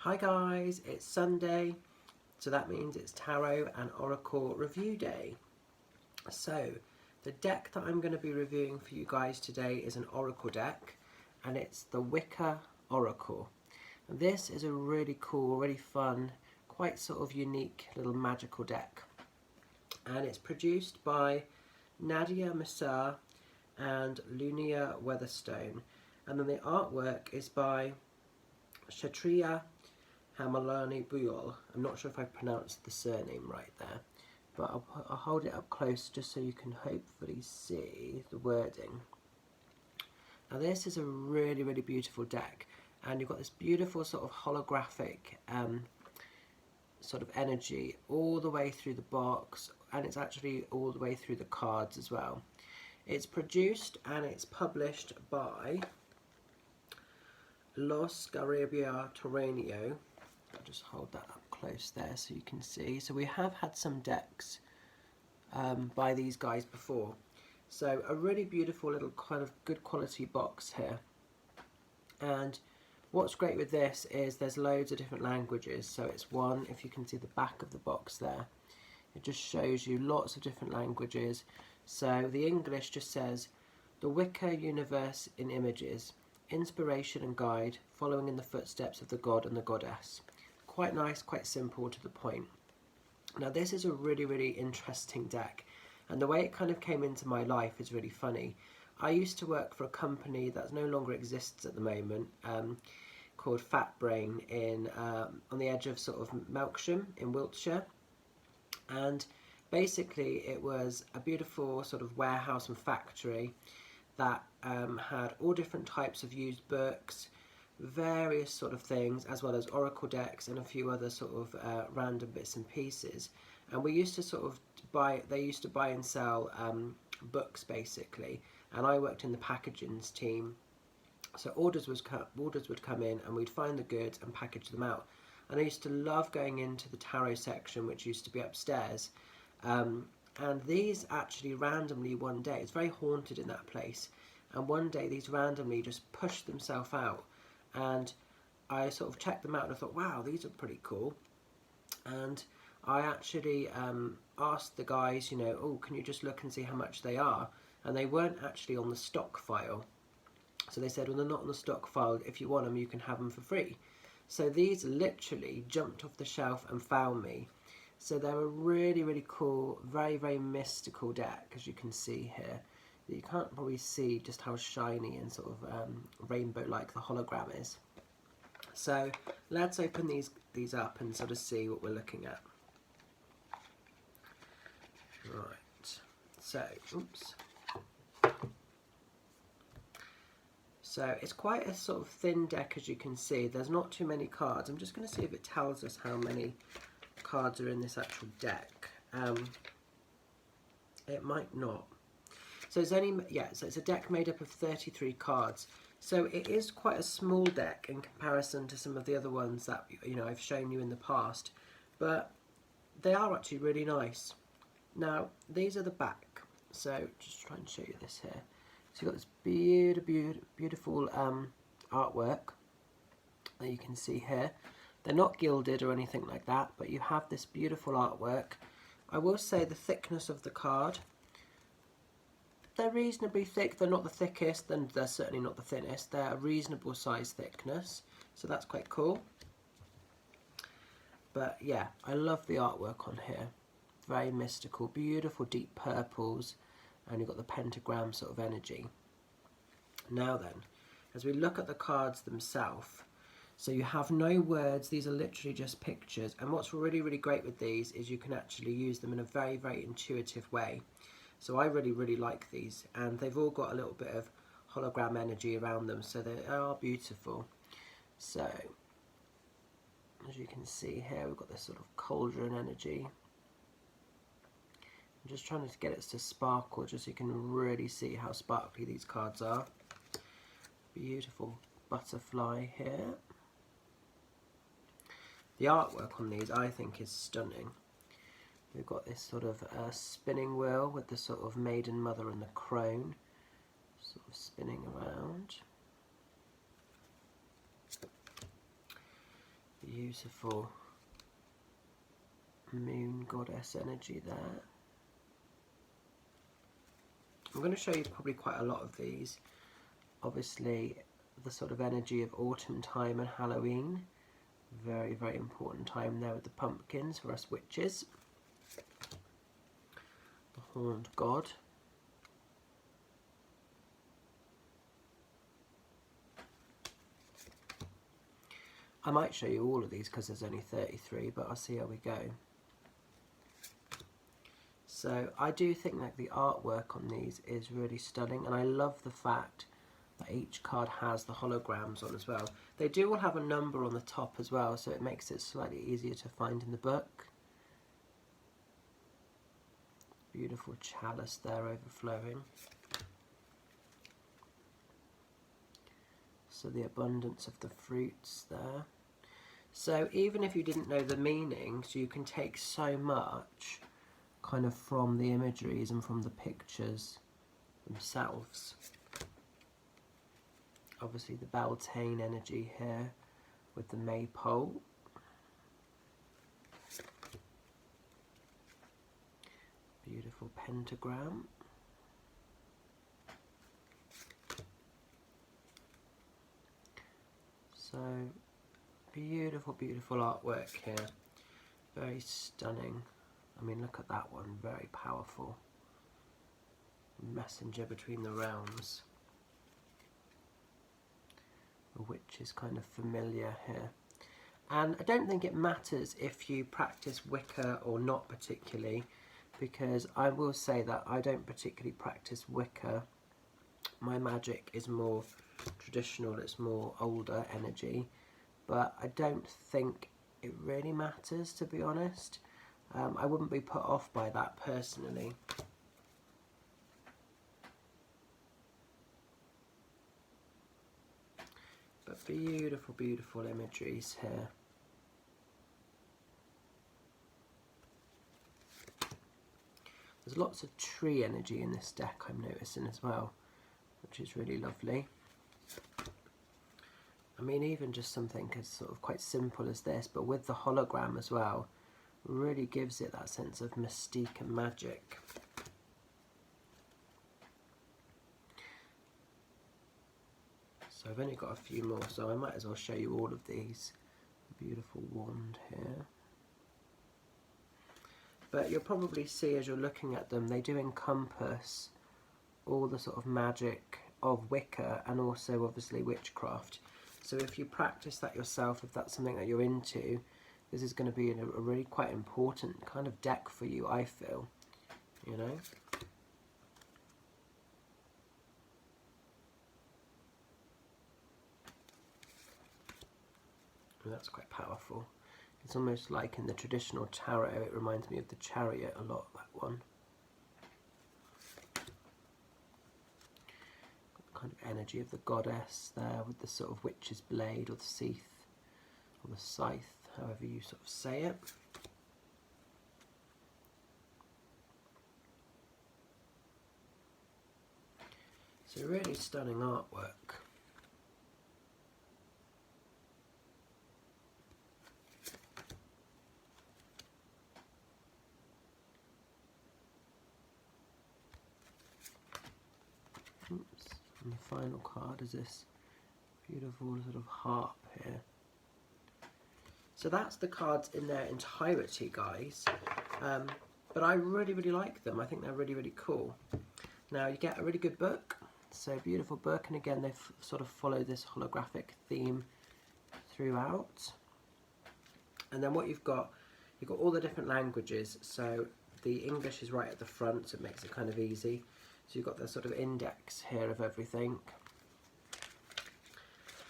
Hi guys, it's Sunday, so that means it's Tarot and Oracle review day. So the deck that I'm going to be reviewing for you guys today is an Oracle deck, and it's the Wicca Oracle. And this is a really cool, really fun, quite sort of unique little magical deck. And it's produced by Mesar and Lunaea Wheaterstone. And then the artwork is by Chatriya Hemharnvilbul. I'm not sure if I pronounced the surname right there, but I'll hold it up close just so you can hopefully see the wording. Now this is a really, really beautiful deck, and you've got this beautiful sort of holographic sort of energy all the way through the box, and it's actually all the way through the cards as well. It's produced and it's published by Los Garibia Torneo. I'll just hold that up close there so you can see. So we have had some decks by these guys before. So a really beautiful little kind of good quality box here. And what's great with this is there's loads of different languages. So it's one, if you can see the back of the box there, it just shows you lots of different languages. So the English just says, the Wicca universe in images, inspiration and guide, following in the footsteps of the god and the goddess. Quite nice, quite simple, to the point. Now this is a really, really interesting deck, and the way it kind of came into my life is really funny. I used to work for a company that no longer exists at the moment, called Fat Brain in on the edge of sort of Melksham in Wiltshire, and basically it was a beautiful sort of warehouse and factory that had all different types of used books, various sort of things, as well as oracle decks and a few other sort of random bits and pieces. And we used to sort of they used to buy and sell books basically, and I worked in the packaging team. So orders would come in, and we'd find the goods and package them out. And I used to love going into the tarot section, which used to be upstairs. And these actually randomly one day, it's very haunted in that place, and one day these randomly just pushed themselves out, and I sort of checked them out and I thought, wow, these are pretty cool. And I actually asked the guys, you know, oh, can you just look and see how much they are? And they weren't actually on the stock file. So they said, well, they're not on the stock file. If you want them, you can have them for free. So these literally jumped off the shelf and found me. So they're a really, really cool, very, very mystical deck, as you can see here. You can't probably see just how shiny and sort of rainbow-like the hologram is. So let's open these up and sort of see what we're looking at. Right. So, oops. So it's quite a sort of thin deck, as you can see. There's not too many cards. I'm just going to see if it tells us how many cards are in this actual deck. It might not. So it's only, yeah, so it's a deck made up of 33 cards. So it is quite a small deck in comparison to some of the other ones that, you know, I've shown you in the past, but they are actually really nice. Now these are the back. So just try and show you this here. So you've got this beautiful artwork that you can see here. They're not gilded or anything like that, but you have this beautiful artwork. I will say the thickness of the card, they're reasonably thick. They're not the thickest, and they're certainly not the thinnest. They're a reasonable size thickness, so that's quite cool. But yeah, I love the artwork on here. Very mystical, beautiful deep purples, and you've got the pentagram sort of energy. Now then, as we look at the cards themselves, so you have no words, these are literally just pictures, and what's really, really great with these is you can actually use them in a very, very intuitive way. So I really, really like these, and they've all got a little bit of hologram energy around them, so they are beautiful. So, as you can see here, we've got this sort of cauldron energy. I'm just trying to get it to sparkle, just so you can really see how sparkly these cards are. Beautiful butterfly here. The artwork on these, I think, is stunning. We've got this sort of spinning wheel with the sort of maiden mother and the crone sort of spinning around. Beautiful moon goddess energy there. I'm going to show you probably quite a lot of these. Obviously the sort of energy of autumn time and Halloween. Very, very important time there with the pumpkins for us witches. The horned god. I might show you all of these because there's only 33, but I'll see how we go. So I do think that the artwork on these is really stunning, and I love the fact that each card has the holograms on as well. They do all have a number on the top as well, so it makes it slightly easier to find in the book. Beautiful chalice there overflowing. So the abundance of the fruits there. So even if you didn't know the meanings, you can take so much kind of from the imageries and from the pictures themselves. Obviously the Beltane energy here with the maypole. Beautiful pentagram. So beautiful, beautiful artwork here. Very stunning. I mean, look at that one, very powerful. Messenger between the realms. The witch is kind of familiar here. And I don't think it matters if you practice Wicca or not particularly, because I will say that I don't particularly practice Wicca. My magic is more traditional, it's more older energy, but I don't think it really matters, to be honest. I wouldn't be put off by that personally. But beautiful, beautiful imageries here. There's lots of tree energy in this deck, I'm noticing as well, which is really lovely. I mean, even just something as sort of quite simple as this, but with the hologram as well, really gives it that sense of mystique and magic. So I've only got a few more, so I might as well show you all of these. Beautiful wand here. But you'll probably see as you're looking at them, they do encompass all the sort of magic of Wicca and also obviously witchcraft. So if you practice that yourself, if that's something that you're into, this is going to be a really quite important kind of deck for you, I feel, you know. And that's quite powerful. It's almost like in the traditional tarot, it reminds me of the Chariot a lot, that one. Kind of energy of the goddess there with the sort of witch's blade or the scythe or the scythe, however you sort of say it. So really stunning artwork. Oops. And the final card is this beautiful sort of harp here. So that's the cards in their entirety, guys. But I really, really like them. I think they're really, really cool. Now you get a really good book. So beautiful book, and again they sort of follow this holographic theme throughout. And then what you've got all the different languages. So the English is right at the front, so it makes it kind of easy. So you've got the sort of index here of everything.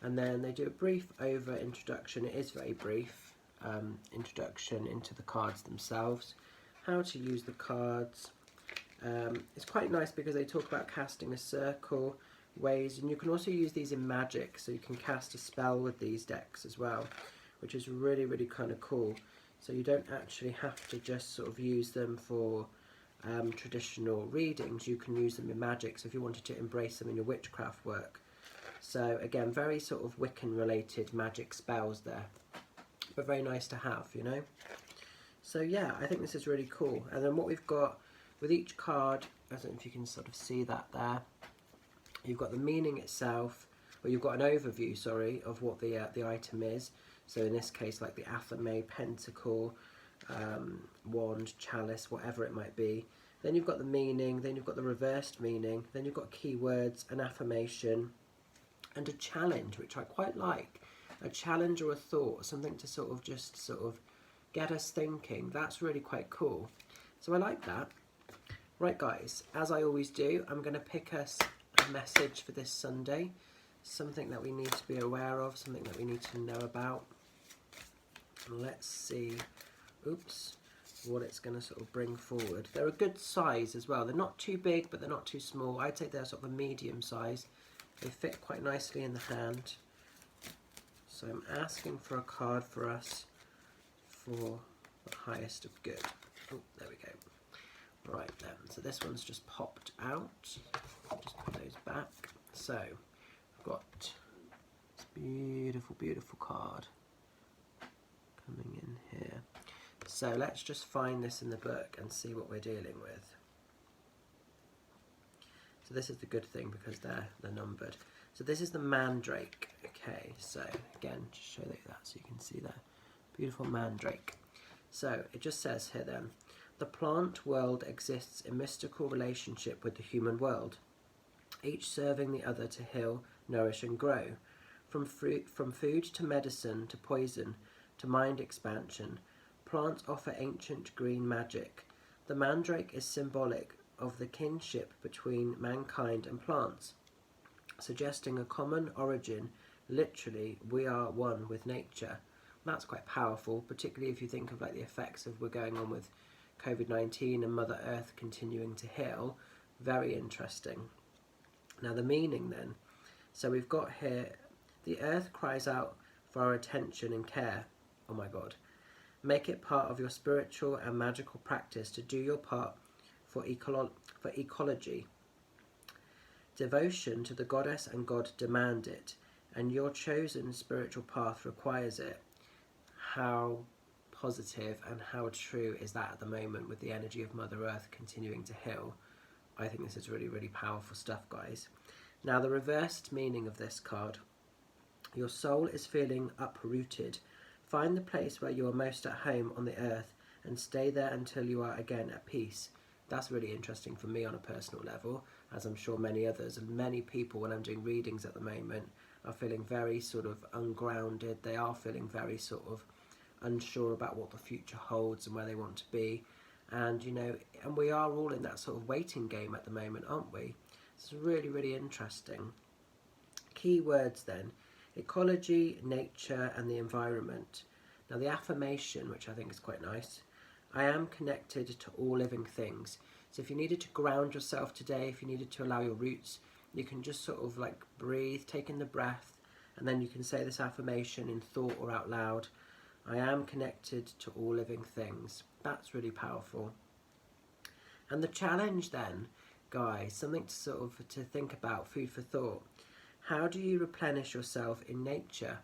And then they do a brief over introduction. It is very brief. Introduction into the cards themselves. How to use the cards. It's quite nice because they talk about casting a circle, ways, and you can also use these in magic, so you can cast a spell with these decks as well, which is really, really kind of cool. So you don't actually have to just sort of use them for traditional readings. You can use them in magic, so if you wanted to embrace them in your witchcraft work. So again, very sort of Wiccan related magic spells there. but very nice to have, you know. So yeah, I think this is really cool. And then what we've got with each card, I don't know if you can sort of see that there, you've got the meaning itself, or you've got an overview, sorry, of what the item is. So in this case, like the athame, pentacle, wand, chalice, whatever it might be. Then you've got the meaning, then you've got the reversed meaning, then you've got keywords, an affirmation, and a challenge, which I quite like. A challenge or a thought, something to sort of get us thinking. That's really quite cool. So I like that. Right guys, as I always do, I'm going to pick us a message for this Sunday. Something that we need to be aware of, something that we need to know about. And let's see, oops, what it's going to sort of bring forward. They're a good size as well. They're not too big, but they're not too small. I'd say they're sort of a medium size. They fit quite nicely in the hand. So I'm asking for a card for us for the highest of good. Oh, there we go. Right then, so this one's just popped out. I'll just put those back. So I've got this beautiful, beautiful card coming in here. So let's just find this in the book and see what we're dealing with. So this is the good thing because they're numbered. So this is the mandrake. Okay, so again, just show that so you can see that beautiful mandrake. So it just says here then, the plant world exists in mystical relationship with the human world, each serving the other to heal, nourish and grow. From food to medicine to poison to mind expansion, plants offer ancient green magic. The mandrake is symbolic of the kinship between mankind and plants, suggesting a common origin. Literally, we are one with nature. That's quite powerful, particularly if you think of like the effects of we're going on with COVID-19 and Mother Earth continuing to heal. Very interesting. Now the meaning then. So we've got here, the earth cries out for our attention and care. Oh my God. Make it part of your spiritual and magical practice to do your part for ecology. Devotion to the goddess and God demand it, and your chosen spiritual path requires it. How positive and how true is that at the moment with the energy of Mother Earth continuing to heal? I think this is really, really powerful stuff, guys. Now the reversed meaning of this card. Your soul is feeling uprooted. Find the place where you are most at home on the earth and stay there until you are again at peace. That's really interesting for me on a personal level, as I'm sure many others and many people when I'm doing readings at the moment are feeling very sort of ungrounded. They are feeling very sort of unsure about what the future holds and where they want to be. And you know, and we are all in that sort of waiting game at the moment, aren't we? It's really, really interesting. Key words then: ecology, nature and the environment. Now the affirmation, which I think is quite nice, I am connected to all living things. So if you needed to ground yourself today, if you needed to allow your roots, you can just sort of like breathe, take in the breath, and then you can say this affirmation in thought or out loud. I am connected to all living things. That's really powerful. And the challenge then, guys, something to sort of to think about, food for thought. How do you replenish yourself in nature?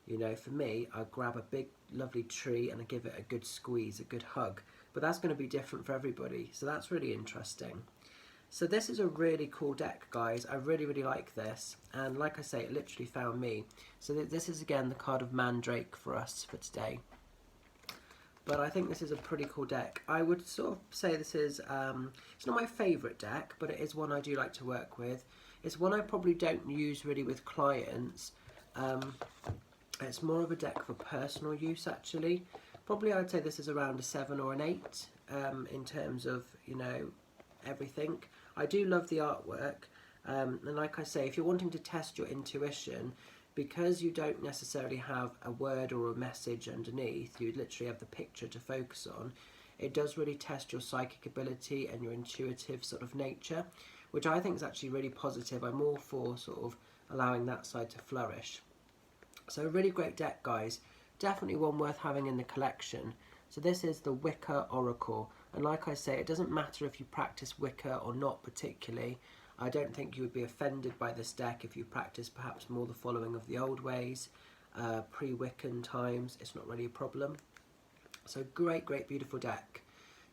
You know, for me, I grab a big lovely tree and I give it a good squeeze, a good hug. But that's going to be different for everybody. So that's really interesting. So this is a really cool deck, guys. I really, really like this. And like I say, it literally found me. So this is, again, the card of Mandrake for us for today. But I think this is a pretty cool deck. I would sort of say this is, it's not my favourite deck, but it is one I do like to work with. It's one I probably don't use really with clients. It's more of a deck for personal use, actually. Probably I'd say this is around a 7 or an 8 in terms of, you know, everything. I do love the artwork, and like I say, if you're wanting to test your intuition, because you don't necessarily have a word or a message underneath, you literally have the picture to focus on, it does really test your psychic ability and your intuitive sort of nature, which I think is actually really positive. I'm all for sort of allowing that side to flourish. So a really great deck, guys. Definitely one worth having in the collection. So this is the Wicca Oracle. And like I say, it doesn't matter if you practice Wicca or not particularly. I don't think you would be offended by this deck if you practice perhaps more the following of the old ways. pre-Wiccan times, it's not really a problem. So great, great, beautiful deck.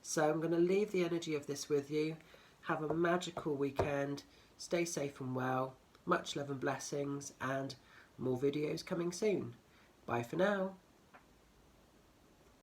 So I'm going to leave the energy of this with you. Have a magical weekend. Stay safe and well. Much love and blessings, and more videos coming soon. Bye for now.